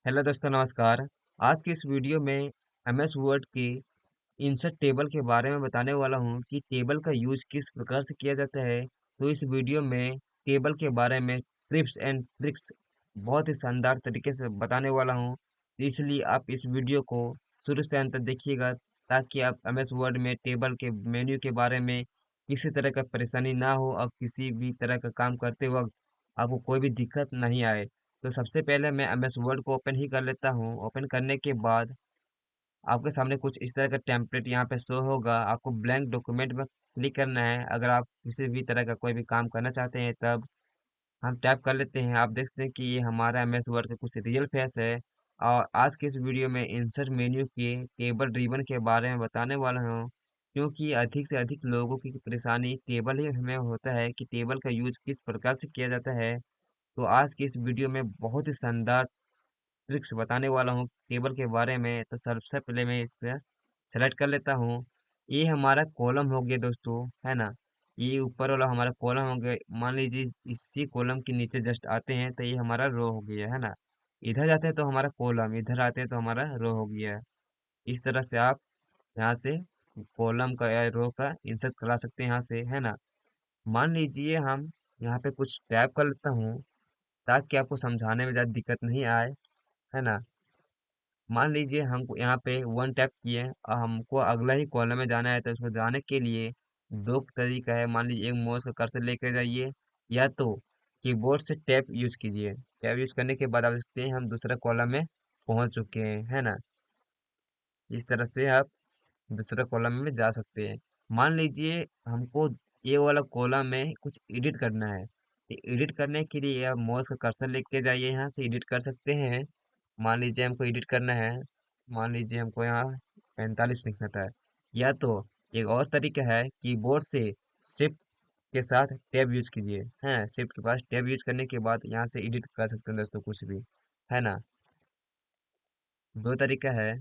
Hello दोस्तों, नमस्कार। आज की इस वीडियो में एमएस वर्ड के इंसर्ट टेबल के बारे में बताने वाला हूँ कि टेबल का यूज किस प्रकार से किया जाता है। तो इस वीडियो में टेबल के बारे में टिप्स एंड ट्रिक्स बहुत ही शानदार तरीके से बताने वाला हूँ। तो इसलिए आप इस वीडियो को शुरू से अंत तक देखिएगा ताकि आप एमएस वर्ड में टेबल के मेन्यू के बारे में किसी तरह का परेशानी ना हो और किसी भी तरह का काम करते वक्त आपको कोई भी दिक्कत नहीं आए। तो सबसे पहले मैं एमएस वर्ड को ओपन ही कर लेता हूँ। ओपन करने के बाद आपके सामने कुछ इस तरह का टेम्पलेट यहाँ पे शो होगा। आपको ब्लैंक डॉक्यूमेंट में क्लिक करना है अगर आप किसी भी तरह का कोई भी काम करना चाहते हैं। तब हम टैप कर लेते हैं। आप देखते हैं कि ये हमारा एमएस वर्ड का कुछ रियल फेस है। और आज के इस वीडियो में इंसर्ट मेन्यू के टेबल रिबन के बारे में बताने वाला हूँ, क्योंकि अधिक से अधिक लोगों की परेशानी टेबल ही में होता है कि टेबल का यूज किस प्रकार से किया जाता है। तो आज की इस वीडियो में बहुत ही शानदार ट्रिक्स बताने वाला हूँ टेबल के बारे में। तो सबसे पहले मैं इस पर सेलेक्ट कर लेता हूँ। ये हमारा कॉलम हो गया दोस्तों, है ना। ये ऊपर वाला हमारा कॉलम हो गया। मान लीजिए इसी कॉलम के नीचे जस्ट आते हैं तो ये हमारा रो हो गया, है ना। इधर जाते हैं तो हमारा कॉलम, इधर आते हैं तो हमारा रो हो गया है। इस तरह से आप यहाँ से कॉलम का या रो का इंसर्ट करा सकते हैं यहाँ से, है ना। मान लीजिए हम यहाँ पे कुछ टैप कर लेता हूँ ताकि आपको समझाने में ज़्यादा दिक्कत नहीं आए, है ना। मान लीजिए हमको यहाँ पे वन टैप किए और हमको अगला ही कॉलम में जाना है। तो उसको जाने के लिए दो तरीका है। मान लीजिए एक माउस का कर्सर लेकर जाइए, या तो कीबोर्ड से टैप यूज कीजिए। टैप यूज करने के बाद आप देखते हैं हम दूसरा कॉलम में पहुंच चुके हैं, है ना। इस तरह से आप दूसरे कॉलम में जा सकते हैं। मान लीजिए हमको ये वाला कॉलम में कुछ एडिट करना है। एडिट करने के लिए आप माउस का कर्सर लेके जाइए, यहाँ से एडिट कर सकते हैं। मान लीजिए हमको एडिट करना है। मान लीजिए हमको यहाँ 45 लिखना था। या तो एक और तरीका है, कीबोर्ड से शिफ्ट के साथ टैब यूज कीजिए। है, शिफ्ट के पास टैब यूज करने के बाद यहाँ से एडिट कर सकते हैं दोस्तों कुछ भी, है ना। दो तरीका है।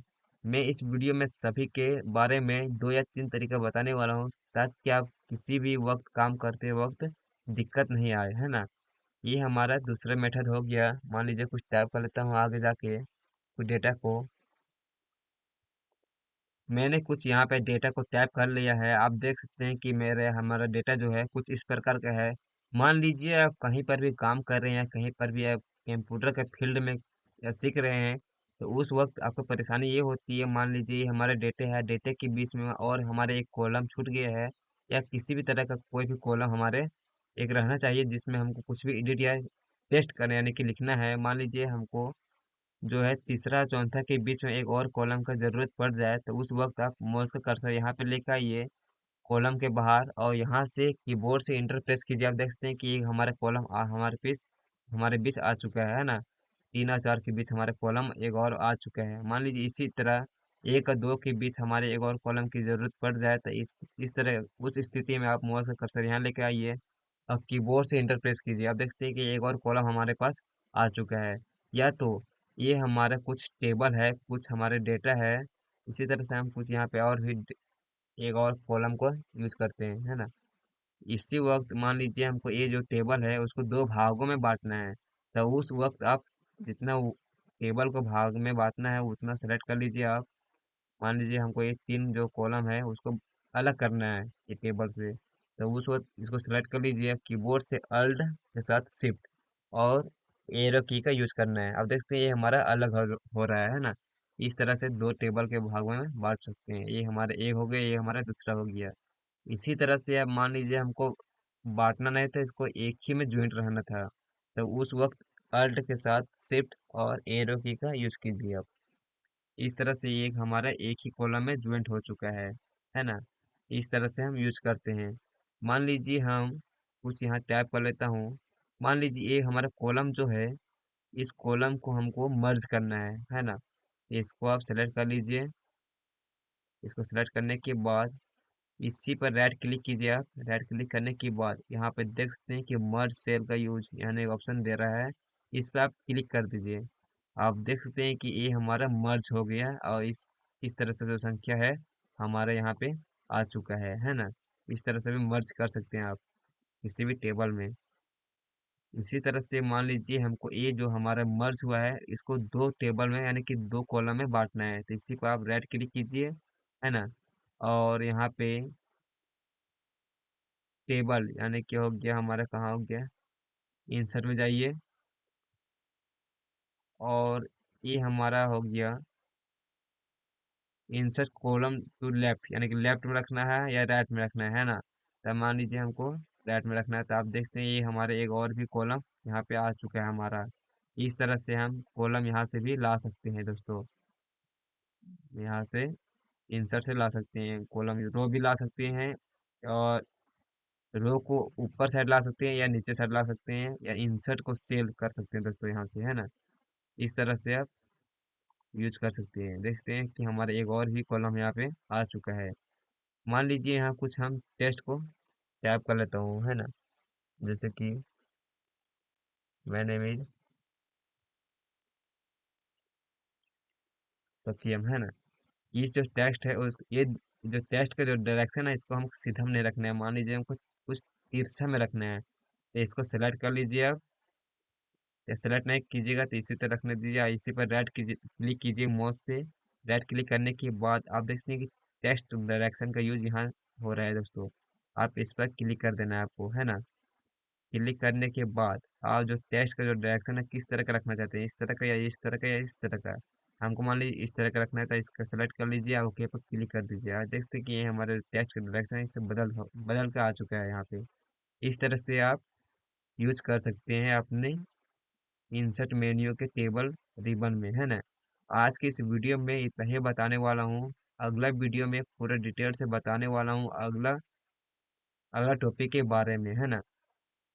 मैं इस वीडियो में सभी के बारे में दो या तीन तरीका बताने वाला हूँ ताकि आप किसी भी वक्त काम करते वक्त दिक्कत नहीं आए, है ना। ये हमारा दूसरा मेथड हो गया। मान लीजिए कुछ टाइप कर लेता हूँ आगे जाके कुछ डेटा को। मैंने कुछ यहाँ पे डेटा को टाइप कर लिया है। आप देख सकते हैं कि मेरे हमारा डेटा जो है कुछ इस प्रकार का है। मान लीजिए आप कहीं पर भी काम कर रहे हैं, कहीं पर भी आप कंप्यूटर के फील्ड में या सीख रहे हैं, तो उस वक्त आपको परेशानी ये होती है। मान लीजिए ये हमारे डेटे है, डेटे के बीच में और हमारे एक कॉलम छूट गया है, या किसी भी तरह का कोई भी कॉलम हमारे एक रहना चाहिए जिसमें हमको कुछ भी एडिट या टेस्ट करना यानी कि लिखना है। मान लीजिए हमको जो है तीसरा चौथा के बीच में एक और कॉलम का जरूरत पड़ जाए, तो उस वक्त आप माउस का कर्सर यहाँ पे लेकर आइए कॉलम के बाहर, और यहाँ से कीबोर्ड से इंटर प्रेस कीजिए। आप देख सकते हैं कि हमारा कॉलम हमारे बीच आ चुका है ना। 3 और 4 के बीच हमारा कॉलम एक और आ चुका है। मान लीजिए इसी तरह 1 और 2 के बीच हमारे एक और कॉलम की जरूरत पड़ जाए, तो इस तरह उस स्थिति में आप माउस का कर्सर यहाँ लेके आइए और कीबोर्ड से इंटर प्रेस कीजिए। आप देखते हैं कि एक और कॉलम हमारे पास आ चुका है। या तो ये हमारा कुछ टेबल है, कुछ हमारे डेटा है। इसी तरह से हम कुछ यहाँ पे और भी एक और कॉलम को यूज करते हैं, है ना। इसी वक्त मान लीजिए हमको ये जो टेबल है उसको दो भागों में बांटना है। तो उस वक्त आप जितना टेबल को भाग में बांटना है उतना सेलेक्ट कर लीजिए आप। मान लीजिए हमको ये तीन जो कॉलम है उसको अलग करना है ये टेबल से। तो उस वक्त इसको सेलेक्ट कर लीजिए, कीबोर्ड से अल्ट के साथ शिफ्ट और एरो की का यूज करना है। अब देखते हैं ये हमारा अलग हो रहा है ना। इस तरह से दो टेबल के भागों में बांट सकते हैं। ये हमारा एक हो गया, ये हमारा दूसरा हो गया। इसी तरह से अब मान लीजिए हमको बांटना नहीं था, इसको एक ही में ज्वाइंट रहना था। तो उस वक्त अल्ट के साथ शिफ्ट और एरो की का यूज कीजिए आप। इस तरह से ये हमारा एक ही कॉलम में ज्वाइंट हो चुका है ना। इस तरह से हम यूज करते हैं। मान लीजिए हम कुछ यहाँ टाइप कर लेता हूँ। मान लीजिए ये हमारा कॉलम जो है, इस कॉलम को हमको मर्ज करना है ना। इसको आप सेलेक्ट कर लीजिए। इसको सेलेक्ट करने के बाद इसी पर राइट क्लिक कीजिए। आप राइट क्लिक करने के बाद यहाँ पे देख सकते हैं कि मर्ज सेल का यूज यानी ऑप्शन दे रहा है। इस पर आप क्लिक कर दीजिए। आप देख सकते हैं कि ये हमारा मर्ज हो गया और इस तरह से जो संख्या है हमारे यहाँ पे आ चुका है ना। इस तरह से भी मर्ज कर सकते हैं आप किसी भी टेबल में। इसी तरह से मान लीजिए हमको ये जो हमारा मर्ज हुआ है इसको दो टेबल में यानी कि दो कॉलम में बांटना है, तो इसी को आप राइट क्लिक कीजिए, है ना। और यहाँ पे टेबल यानी कि हो गया हमारा, कहाँ हो गया, इंसर्ट में जाइए। और ये हमारा हो गया इंसर्ट कॉलम टू लेफ्ट, यानी कि लेफ्ट में रखना है या राइट में रखना है ना। तो मान लीजिए हमको राइट में रखना है, तो आप देखते हैं ये हमारे एक और भी कॉलम यहाँ पे आ चुका है हमारा। इस तरह से हम कॉलम यहाँ से भी ला सकते हैं दोस्तों, यहाँ से इंसर्ट से ला सकते हैं कॉलम, रो भी ला सकते हैं, और रो को ऊपर साइड ला सकते हैं या नीचे साइड ला सकते हैं, या इंसर्ट को सेल कर सकते हैं दोस्तों यहाँ से, है ना। इस तरह से आप यूज कर सकते हैं। देखते हैं कि हमारा एक और भी कॉलम यहाँ पे आ चुका है। मान लीजिए यहाँ कुछ हम टेस्ट को टाइप कर लेता हूँ, है ना। जैसे कि माय नेम इज सत्यम, है ना। ये जो टेक्स्ट है उस ये जो टेक्स्ट का जो डायरेक्शन है इसको हम सीधा में नहीं रखना है, मान लीजिए हमको कुछ तिरछा में रखना है, तो इसको सेलेक्ट कर लीजिए आप। या सेलेक्ट नहीं कीजिएगा तो इसी तरह रखने दीजिए, इसी पर राइट कीजिए, क्लिक कीजिए माउस से। राइट क्लिक करने के बाद आप देखते हैं कि टेक्स्ट डायरेक्शन का यूज यहाँ हो रहा है दोस्तों। आप इस पर क्लिक कर देना है आपको, है ना। क्लिक करने के बाद आप जो टेक्स्ट का जो डायरेक्शन है किस तरह का रखना चाहते हैं, इस तरह का या इस तरह का या इस तरह का। हमको मान लीजिए इस तरह का रखना है, तो इसका सेलेक्ट कर लीजिए, आप ओके पर क्लिक कर दीजिए। आप देखते हैं कि ये हमारे टेक्स्ट का डायरेक्शन है इससे बदल के आ चुका है यहाँ पे। इस तरह से आप यूज कर सकते हैं अपने इंसर्ट मेन्यू के टेबल रिबन में, है ना। आज की इस वीडियो में इतना ही बताने वाला हूँ। अगला वीडियो में पूरा डिटेल से बताने वाला हूँ अगला अगला टॉपिक के बारे में, है ना।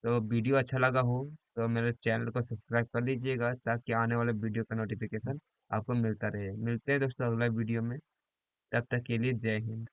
तो वीडियो अच्छा लगा हो तो मेरे चैनल को सब्सक्राइब कर लीजिएगा, ताकि आने वाले वीडियो का नोटिफिकेशन आपको मिलता रहे। मिलते हैं दोस्तों अगला वीडियो में, तब तक के लिए जय हिंद।